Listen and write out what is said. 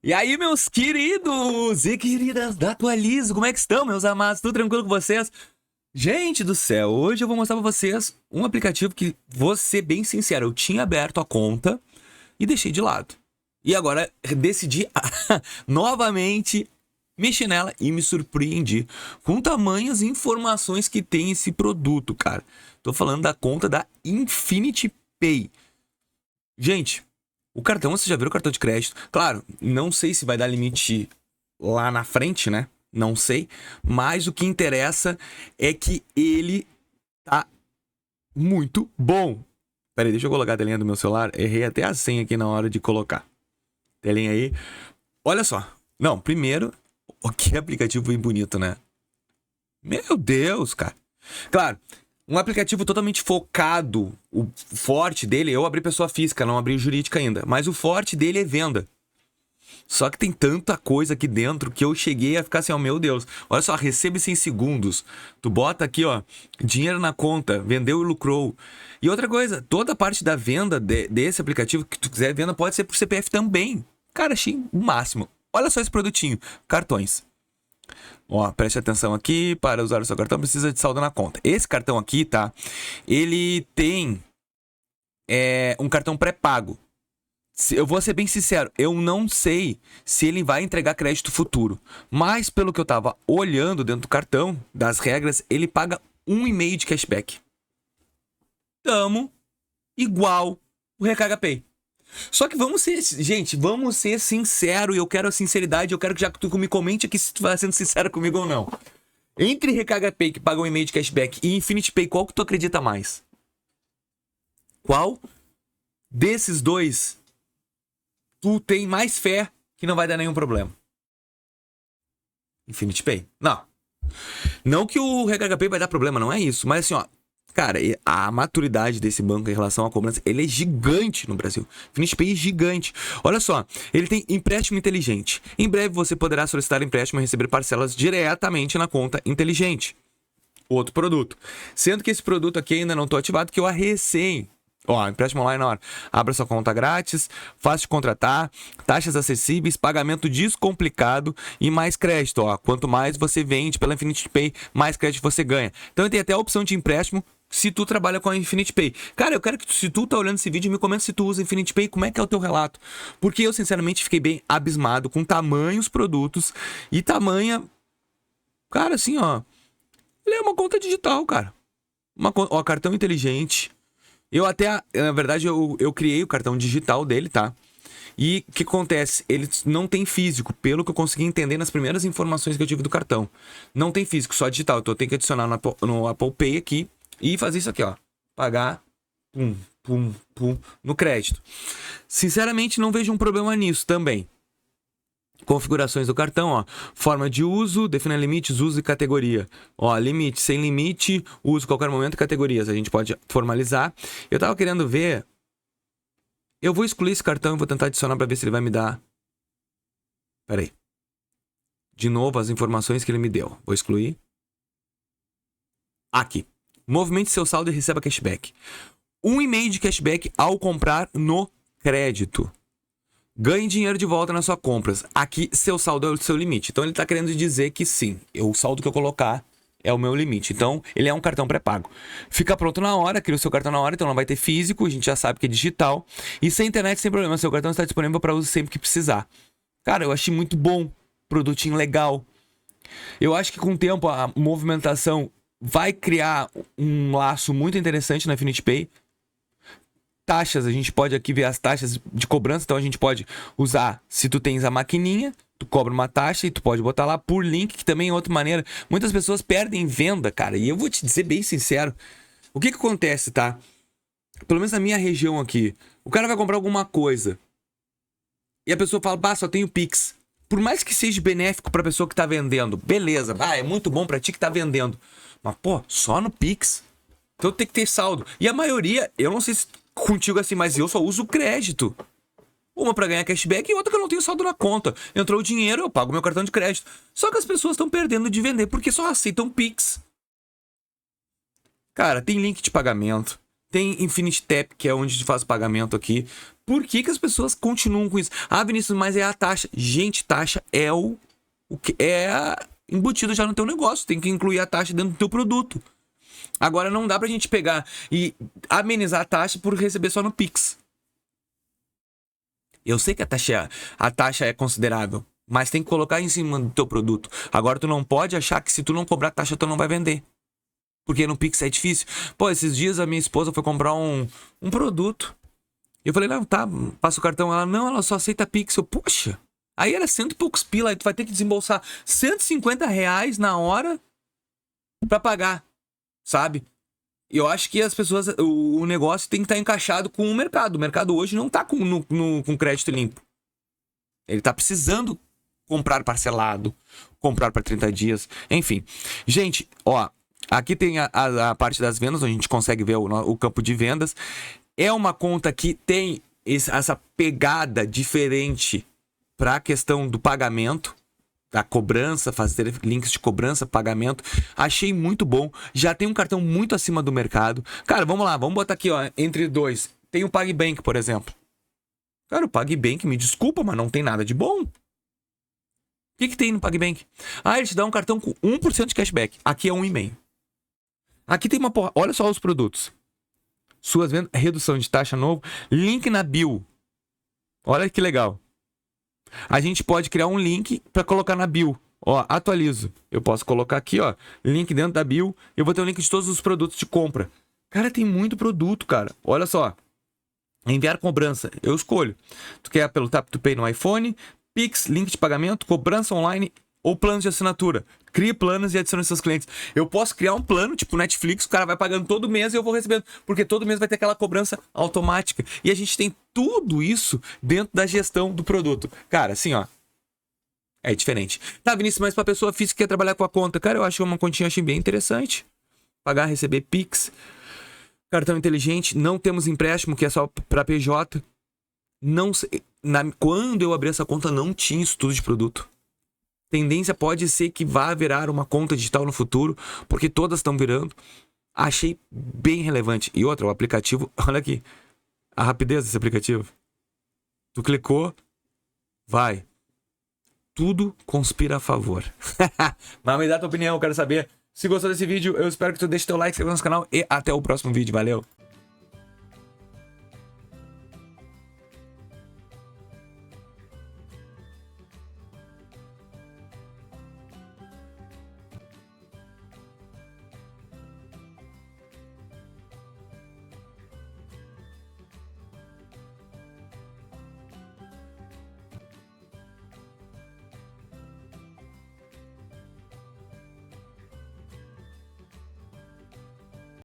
E aí, meus queridos e queridas da Atualizo, como é que estão, meus amados? Tudo tranquilo com vocês? Gente do céu, hoje eu vou mostrar pra vocês um aplicativo que, vou ser bem sincero, eu tinha aberto a conta e deixei de lado. E agora decidi novamente mexer nela e me surpreendi com tamanhas informações que tem esse produto, cara. Tô falando da conta da Infinity Pay. Gente, o cartão, você já viu o cartão de crédito? Claro, não sei se vai dar limite lá na frente, né? Não sei. Mas o que interessa é que ele tá muito bom. Pera aí, deixa eu colocar a telinha do meu celular. Errei até a senha aqui na hora de colocar. Telinha aí. Olha só. Não, primeiro, que aplicativo bem bonito, né? Meu Deus, cara. Claro, um aplicativo totalmente focado. O forte dele, eu abri pessoa física, não abri jurídica ainda. Mas o forte dele é venda. Só que tem tanta coisa aqui dentro que eu cheguei a ficar assim, ó, meu Deus. Olha só, recebe 100 segundos. Tu bota aqui, ó, dinheiro na conta, vendeu e lucrou. E outra coisa, toda a parte da venda desse aplicativo que tu quiser venda pode ser por CPF também. Cara, achei o máximo. Olha só esse produtinho, cartões. Ó, preste atenção aqui, para usar o seu cartão precisa de saldo na conta. Esse cartão aqui, tá? Ele tem um cartão pré-pago. Eu vou ser bem sincero, eu não sei se ele vai entregar crédito futuro. Mas pelo que eu tava olhando dentro do cartão, das regras, ele paga 1,5 de cashback. Tamo igual o Recarga Pay. Só que vamos ser, gente, vamos ser sinceros. E eu quero a sinceridade, eu quero que já tu me comente aqui se tu vai sendo sincero comigo ou não. Entre Recarga Pay, que paga 1,5 de cashback, e Infinity Pay, qual que tu acredita mais? Qual desses dois tu tem mais fé que não vai dar nenhum problema? Infinity Pay. Não. Não que o Recarga Pay vai dar problema, não é isso. Mas assim, ó, cara, a maturidade desse banco em relação à cobrança, ele é gigante no Brasil. Infinity Pay é gigante. Olha só, ele tem empréstimo inteligente. Em breve você poderá solicitar empréstimo e receber parcelas diretamente na conta inteligente. Outro produto. Sendo que esse produto aqui ainda não estou ativado, que eu recém. Ó, empréstimo online na hora. Abra sua conta grátis, fácil de contratar, taxas acessíveis, pagamento descomplicado e mais crédito. Ó, quanto mais você vende pela Infinity Pay, mais crédito você ganha. Então tem até a opção de empréstimo se tu trabalha com a Infinity Pay. Cara, eu quero que se tu tá olhando esse vídeo, me comenta se tu usa Infinity Pay, como é que é o teu relato. Porque eu, sinceramente, fiquei bem abismado com tamanhos produtos e tamanha... Cara, assim, ó... Ele é uma conta digital, cara. Ó, cartão inteligente... Eu até, na verdade, eu criei o cartão digital dele, tá? E o que acontece? Ele não tem físico, pelo que eu consegui entender nas primeiras informações que eu tive do cartão. Não tem físico, só digital. Então eu tenho que adicionar no Apple Pay aqui e fazer isso aqui, ó. Pagar, pum, pum, pum, no crédito. Sinceramente, não vejo um problema nisso também. Configurações do cartão, ó. Forma de uso, definir limites, uso e categoria. Ó, limite, sem limite, uso qualquer momento e categorias. A gente pode formalizar. Eu tava querendo ver. Eu vou excluir esse cartão e vou tentar adicionar para ver se ele vai me dar. Pera aí. De novo, as informações que ele me deu. Vou excluir. Aqui. Movimente seu saldo e receba cashback. 1,5 de cashback ao comprar no crédito. Ganhe dinheiro de volta nas suas compras. Aqui, seu saldo é o seu limite. Então, ele está querendo dizer que sim, o saldo que eu colocar é o meu limite. Então, ele é um cartão pré-pago. Fica pronto na hora, cria o seu cartão na hora, então não vai ter físico, a gente já sabe que é digital. E sem internet, sem problema, seu cartão está disponível para uso sempre que precisar. Cara, eu achei muito bom. Produtinho legal. Eu acho que com o tempo, a movimentação vai criar um laço muito interessante na Infinity Pay. Taxas, a gente pode aqui ver as taxas de cobrança, então a gente pode usar, se tu tens a maquininha, tu cobra uma taxa e tu pode botar lá por link, que também é outra maneira. Muitas pessoas perdem venda, cara, e eu vou te dizer bem sincero, o que acontece, tá? Pelo menos na minha região aqui, o cara vai comprar alguma coisa e a pessoa fala, bah, só tenho Pix. Por mais que seja benéfico pra pessoa que tá vendendo, beleza, é muito bom pra ti que tá vendendo, mas pô, só no Pix? Então tem que ter saldo. E a maioria, eu não sei se contigo assim, mas eu só uso crédito. Uma pra ganhar cashback e outra que eu não tenho saldo na conta. Entrou o dinheiro, eu pago meu cartão de crédito. Só que as pessoas estão perdendo de vender porque só aceitam Pix. Cara, tem link de pagamento. Tem Infinity Tap, que é onde a gente faz o pagamento aqui. Por que que as pessoas continuam com isso? Ah, Vinícius, mas é a taxa. Gente, taxa é o que é embutido já no teu negócio. Tem que incluir a taxa dentro do teu produto. Agora não dá pra gente pegar e amenizar a taxa por receber só no Pix. Eu sei que a taxa é considerável, mas tem que colocar em cima do teu produto. Agora tu não pode achar que se tu não cobrar taxa, tu não vai vender. Porque no Pix é difícil. Pô, esses dias a minha esposa foi comprar um produto. Eu falei, não, tá, passa o cartão. Ela, não, ela só aceita Pix. Eu, poxa. Aí era 100 e poucos pila. Aí tu vai ter que desembolsar R$ 150 na hora pra pagar. Sabe? E eu acho que as pessoas, o negócio tem que estar encaixado com o mercado. O mercado hoje não tá com crédito limpo. Ele tá precisando comprar parcelado, comprar para 30 dias, enfim. Gente, ó, aqui tem a parte das vendas, onde a gente consegue ver o campo de vendas. É uma conta que tem essa pegada diferente para a questão do pagamento, da cobrança, fazer links de cobrança, pagamento. Achei muito bom. Já tem um cartão muito acima do mercado. Cara, vamos lá, vamos botar aqui, ó, entre dois. Tem o PagBank, por exemplo. Cara, o PagBank, me desculpa, mas não tem nada de bom. O que tem no PagBank? Ah, ele te dá um cartão com 1% de cashback. Aqui é 1,5%. Aqui tem uma porra. Olha só os produtos. Suas vendas, redução de taxa novo. Link na bio. Olha que legal. A gente pode criar um link para colocar na bio. Ó, atualizo. Eu posso colocar aqui, ó, link dentro da bio. Eu vou ter o link de todos os produtos de compra. Cara, tem muito produto, cara. Olha só. Enviar cobrança. Eu escolho. Tu quer pelo Tap to Pay no iPhone, Pix, link de pagamento, cobrança online ou planos de assinatura. Crie planos e adicione seus clientes. Eu posso criar um plano, tipo Netflix, o cara vai pagando todo mês e eu vou recebendo. Porque todo mês vai ter aquela cobrança automática. E a gente tem tudo isso dentro da gestão do produto. Cara, assim, ó. É diferente. Tá, Vinícius, mas pra pessoa física que quer trabalhar com a conta, cara, eu acho uma continha achei bem interessante. Pagar, receber Pix. Cartão inteligente. Não temos empréstimo, que é só pra PJ. Não sei. Quando eu abri essa conta, não tinha estudo de produto. Tendência pode ser que vá virar uma conta digital no futuro, porque todas estão virando. Achei bem relevante. E outra, o aplicativo, olha aqui, a rapidez desse aplicativo. Tu clicou, vai. Tudo conspira a favor. Mas me dá tua opinião, eu quero saber. Se gostou desse vídeo, eu espero que tu deixe teu like, se inscreva no canal e até o próximo vídeo. Valeu!